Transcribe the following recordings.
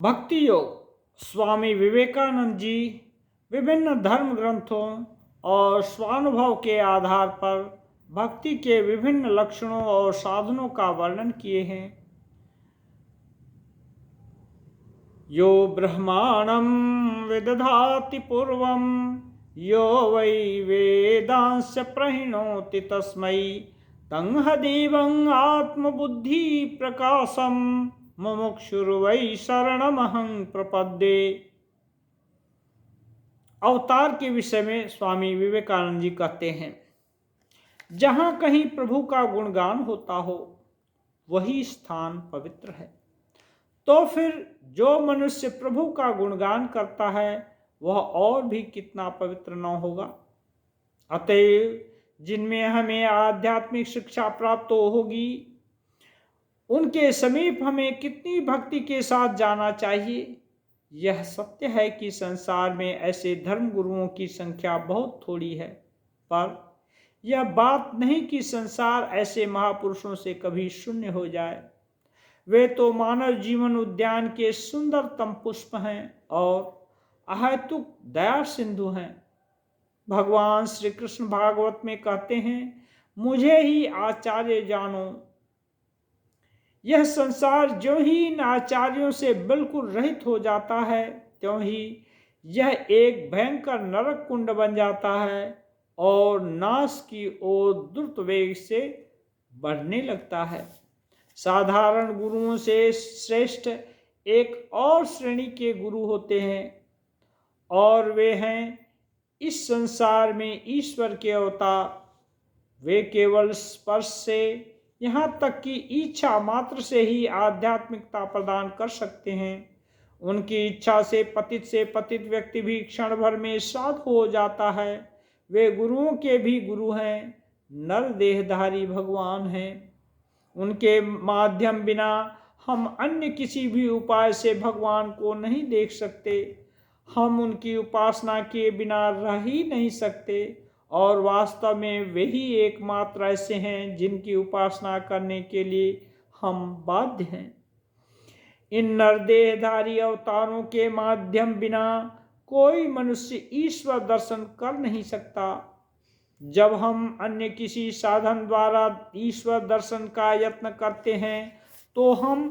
भक्ति योग स्वामी विवेकानंद जी विभिन्न धर्म ग्रंथों और स्वानुभव के आधार पर भक्ति के विभिन्न लक्षणों और साधनों का वर्णन किए हैं। यो ब्रह्माणं विदधाति पूर्वं यो वै वेदांश प्रणोति तस्मै तं देवं आत्मबुद्धि प्रकाशम मुमुक्षुर्वै शरणमहं प्रपद्ये। अवतार के विषय में स्वामी विवेकानंद जी कहते हैं, जहाँ कहीं प्रभु का गुणगान होता हो वही स्थान पवित्र है। तो फिर जो मनुष्य प्रभु का गुणगान करता है वह और भी कितना पवित्र न होगा। अतएव जिनमें हमें आध्यात्मिक शिक्षा प्राप्त होगी उनके समीप हमें कितनी भक्ति के साथ जाना चाहिए। यह सत्य है कि संसार में ऐसे धर्म गुरुओं की संख्या बहुत थोड़ी है, पर यह बात नहीं कि संसार ऐसे महापुरुषों से कभी शून्य हो जाए। वे तो मानव जीवन उद्यान के सुंदरतम पुष्प हैं और अहेतुक दया सिंधु हैं। भगवान श्री कृष्ण भागवत में कहते हैं, मुझे ही आचार्य जानो। यह संसार जो ही इन आचार्यों से बिल्कुल रहित हो जाता है त्यों ही यह एक भयंकर नरक कुंड बन जाता है और नाश की ओर द्रुत वेग से बढ़ने लगता है। साधारण गुरुओं से श्रेष्ठ एक और श्रेणी के गुरु होते हैं और वे हैं इस संसार में ईश्वर के अवतार। वे केवल स्पर्श से यहाँ तक कि इच्छा मात्र से ही आध्यात्मिकता प्रदान कर सकते हैं। उनकी इच्छा से पतित व्यक्ति भी क्षण भर में साधु हो जाता है। वे गुरुओं के भी गुरु हैं, नर देहधारी भगवान हैं। उनके माध्यम बिना हम अन्य किसी भी उपाय से भगवान को नहीं देख सकते। हम उनकी उपासना किए बिना रह ही नहीं सकते और वास्तव में वे ही एकमात्र ऐसे हैं जिनकी उपासना करने के लिए हम बाध्य हैं। इन नरदेहधारी अवतारों के माध्यम बिना कोई मनुष्य ईश्वर दर्शन कर नहीं सकता। जब हम अन्य किसी साधन द्वारा ईश्वर दर्शन का यत्न करते हैं तो हम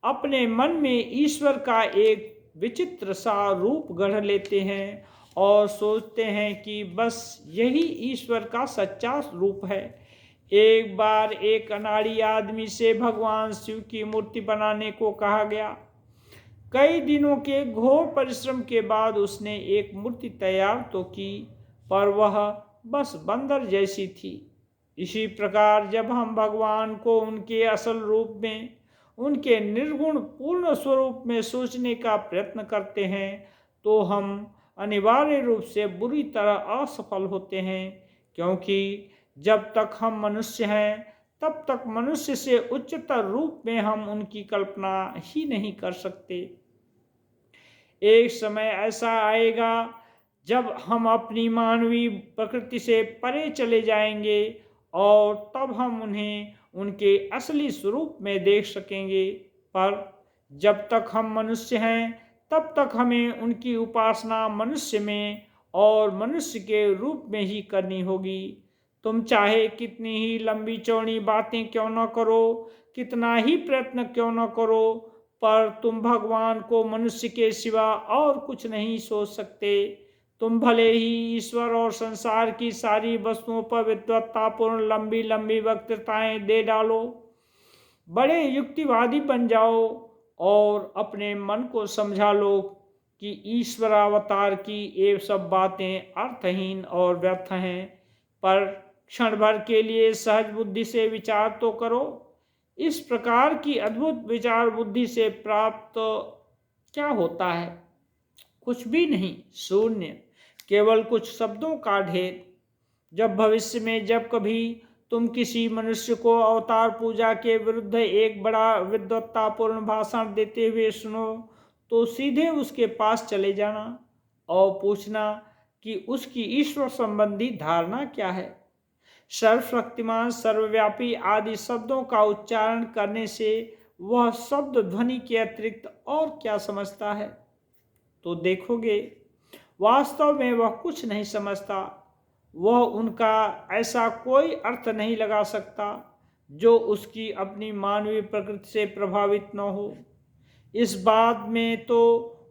अपने मन में ईश्वर का एक विचित्र सा रूप गढ़ लेते हैं और सोचते हैं कि बस यही ईश्वर का सच्चा रूप है। एक बार एक अनाड़ी आदमी से भगवान शिव की मूर्ति बनाने को कहा गया। कई दिनों के घोर परिश्रम के बाद उसने एक मूर्ति तैयार तो की, पर वह बस बंदर जैसी थी। इसी प्रकार जब हम भगवान को उनके असल रूप में, उनके निर्गुण पूर्ण स्वरूप में सोचने का प्रयत्न करते हैं तो हम अनिवार्य रूप से बुरी तरह असफल होते हैं, क्योंकि जब तक हम मनुष्य हैं तब तक मनुष्य से उच्चतर रूप में हम उनकी कल्पना ही नहीं कर सकते। एक समय ऐसा आएगा जब हम अपनी मानवीय प्रकृति से परे चले जाएंगे और तब हम उन्हें उनके असली स्वरूप में देख सकेंगे। पर जब तक हम मनुष्य हैं तब तक हमें उनकी उपासना मनुष्य में और मनुष्य के रूप में ही करनी होगी। तुम चाहे कितनी ही लंबी चौड़ी बातें क्यों न करो, कितना ही प्रयत्न क्यों न करो, पर तुम भगवान को मनुष्य के सिवा और कुछ नहीं सोच सकते। तुम भले ही ईश्वर और संसार की सारी वस्तुओं पर विद्वत्तापूर्ण लंबी लंबी वक्तृताएं दे डालो, बड़े युक्तिवादी बन जाओ और अपने मन को समझा लो कि ईश्वर अवतार की ये सब बातें अर्थहीन और व्यर्थ हैं, पर क्षण भर के लिए सहज बुद्धि से विचार तो करो। इस प्रकार की अद्भुत विचार बुद्धि से प्राप्त क्या होता है? कुछ भी नहीं, शून्य, केवल कुछ शब्दों का ढेर। जब भविष्य में जब कभी तुम किसी मनुष्य को अवतार पूजा के विरुद्ध एक बड़ा विद्वत्तापूर्ण भाषण देते हुए सुनो तो सीधे उसके पास चले जाना और पूछना कि उसकी ईश्वर संबंधी धारणा क्या है। सर्वशक्तिमान, सर्वव्यापी आदि शब्दों का उच्चारण करने से वह शब्द ध्वनि के अतिरिक्त और क्या समझता है? तो देखोगे वास्तव में वह कुछ नहीं समझता। वह उनका ऐसा कोई अर्थ नहीं लगा सकता जो उसकी अपनी मानवीय प्रकृति से प्रभावित न हो। इस बात में तो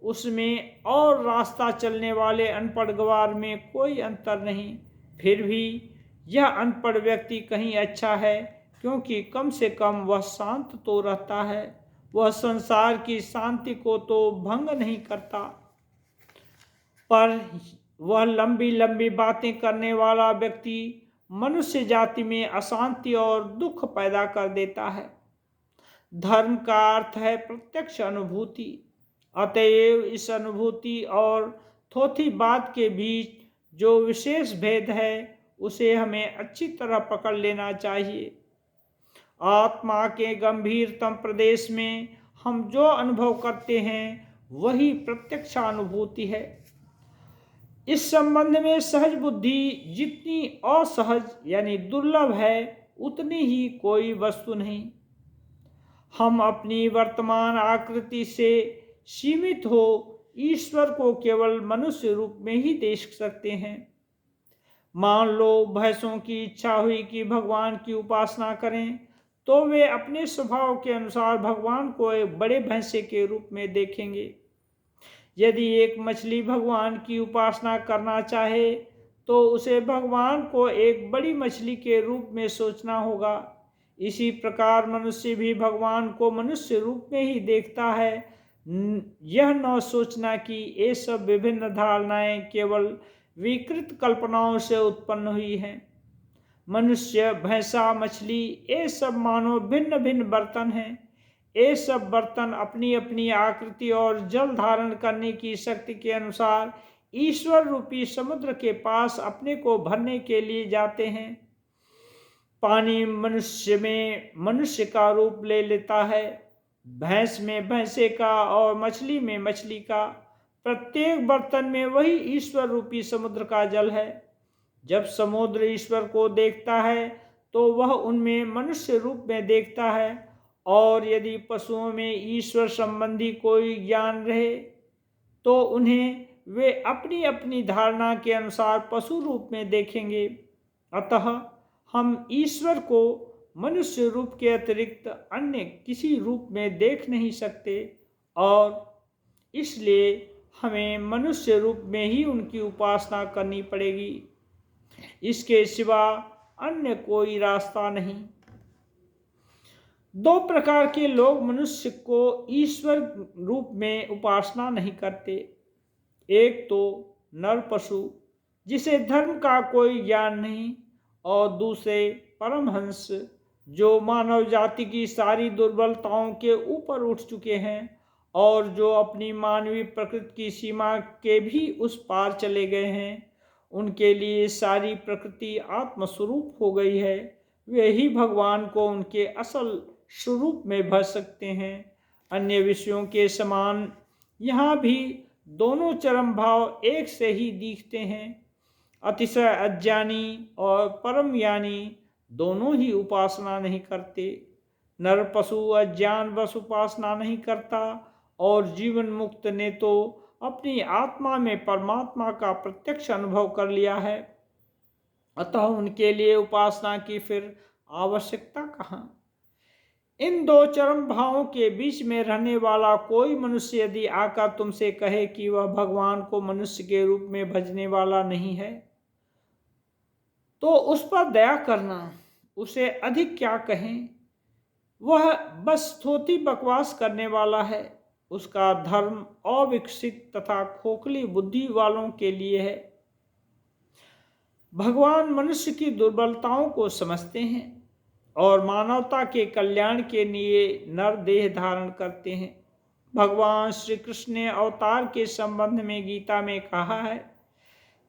उसमें और रास्ता चलने वाले अनपढ़ गवार में कोई अंतर नहीं। फिर भी यह अनपढ़ व्यक्ति कहीं अच्छा है, क्योंकि कम से कम वह शांत तो रहता है। वह संसार की शांति को तो भंग नहीं करता, पर वह लंबी लंबी बातें करने वाला व्यक्ति मनुष्य जाति में अशांति और दुख पैदा कर देता है। धर्म का अर्थ है प्रत्यक्ष अनुभूति। अतएव इस अनुभूति और थोथी बात के बीच जो विशेष भेद है उसे हमें अच्छी तरह पकड़ लेना चाहिए। आत्मा के गंभीरतम प्रदेश में हम जो अनुभव करते हैं वही प्रत्यक्षानुभूति है। इस संबंध में सहज बुद्धि जितनी असहज यानी दुर्लभ है, उतनी ही कोई वस्तु नहीं। हम अपनी वर्तमान आकृति से सीमित हो ईश्वर को केवल मनुष्य रूप में ही देख सकते हैं। मान लो भैंसों की इच्छा हुई कि भगवान की उपासना करें, तो वे अपने स्वभाव के अनुसार भगवान को एक बड़े भैंसे के रूप में देखेंगे। यदि एक मछली भगवान की उपासना करना चाहे तो उसे भगवान को एक बड़ी मछली के रूप में सोचना होगा। इसी प्रकार मनुष्य भी भगवान को मनुष्य रूप में ही देखता है। यह न सोचना कि ये सब विभिन्न धारणाएं केवल विकृत कल्पनाओं से उत्पन्न हुई हैं। मनुष्य, भैंसा, मछली, ये सब मानो भिन्न भिन्न बर्तन हैं। ये सब बर्तन अपनी अपनी आकृति और जल धारण करने की शक्ति के अनुसार ईश्वर रूपी समुद्र के पास अपने को भरने के लिए जाते हैं। पानी मनुष्य में मनुष्य का रूप ले लेता है, भैंस में भैंसे का और मछली में मछली का। प्रत्येक बर्तन में वही ईश्वर रूपी समुद्र का जल है। जब समुद्र ईश्वर को देखता है तो वह उनमें मनुष्य रूप में देखता है। और यदि पशुओं में ईश्वर संबंधी कोई ज्ञान रहे तो उन्हें वे अपनी अपनी धारणा के अनुसार पशु रूप में देखेंगे। अतः हम ईश्वर को मनुष्य रूप के अतिरिक्त अन्य किसी रूप में देख नहीं सकते, और इसलिए हमें मनुष्य रूप में ही उनकी उपासना करनी पड़ेगी। इसके सिवा अन्य कोई रास्ता नहीं। दो प्रकार के लोग मनुष्य को ईश्वर रूप में उपासना नहीं करते। एक तो नर पशु जिसे धर्म का कोई ज्ञान नहीं, और दूसरे परमहंस जो मानव जाति की सारी दुर्बलताओं के ऊपर उठ चुके हैं और जो अपनी मानवीय प्रकृति की सीमा के भी उस पार चले गए हैं। उनके लिए सारी प्रकृति आत्मस्वरूप हो गई है। वे ही भगवान को उनके असल स्वरूप में भज सकते हैं। अन्य विषयों के समान यहाँ भी दोनों चरम भाव एक से ही दिखते हैं। अतिशय अज्ञानी और परम ज्ञानी दोनों ही उपासना नहीं करते। नर पशु अज्ञान बस उपासना नहीं करता, और जीवन मुक्त ने तो अपनी आत्मा में परमात्मा का प्रत्यक्ष अनुभव कर लिया है। अतः उनके लिए उपासना की फिर आवश्यकता कहाँ। इन दो चरम भावों के बीच में रहने वाला कोई मनुष्य यदि आकर तुमसे कहे कि वह भगवान को मनुष्य के रूप में भजने वाला नहीं है, तो उस पर दया करना। उसे अधिक क्या कहें, वह बस थोथी बकवास करने वाला है। उसका धर्म अविकसित तथा खोखली बुद्धि वालों के लिए है। भगवान मनुष्य की दुर्बलताओं को समझते हैं और मानवता के कल्याण के लिए नर देह धारण करते हैं। भगवान श्री कृष्ण ने अवतार के संबंध में गीता में कहा है,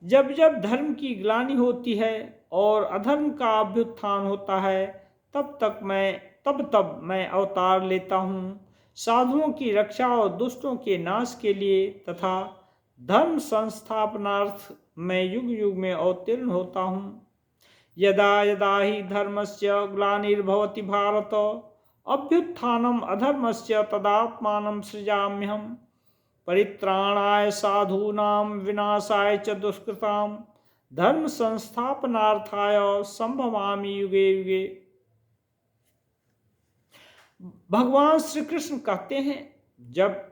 जब जब धर्म की ग्लानि होती है और अधर्म का अभ्युत्थान होता है, तब मैं अवतार लेता हूँ, साधुओं की रक्षा और दुष्टों के नाश के लिए तथा धर्म संस्थापनार्थ मैं युग युग में अवतीर्ण होता हूँ। यदा यदा ही धर्मस्य ग्लानिर्भवति भारत अभ्युत्थानम अधर्मस्य तदात्मानं सृजाम्यहम् परित्राणाय साधूनां विनाशाय च दुष्कृतां धर्म संस्थापनार्थाय संभवामि युगे युगे। भगवान श्री कृष्ण कहते हैं, जब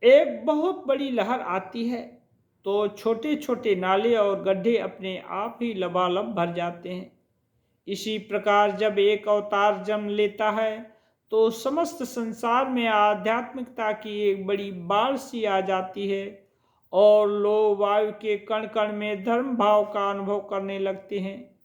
एक बहुत बड़ी लहर आती है तो छोटे छोटे नाले और गड्ढे अपने आप ही लबालब भर जाते हैं। इसी प्रकार जब एक अवतार जन्म लेता है तो समस्त संसार में आध्यात्मिकता की एक बड़ी बाढ़ सी आ जाती है और लोग वायु के कण कण में धर्म भाव का अनुभव करने लगते हैं।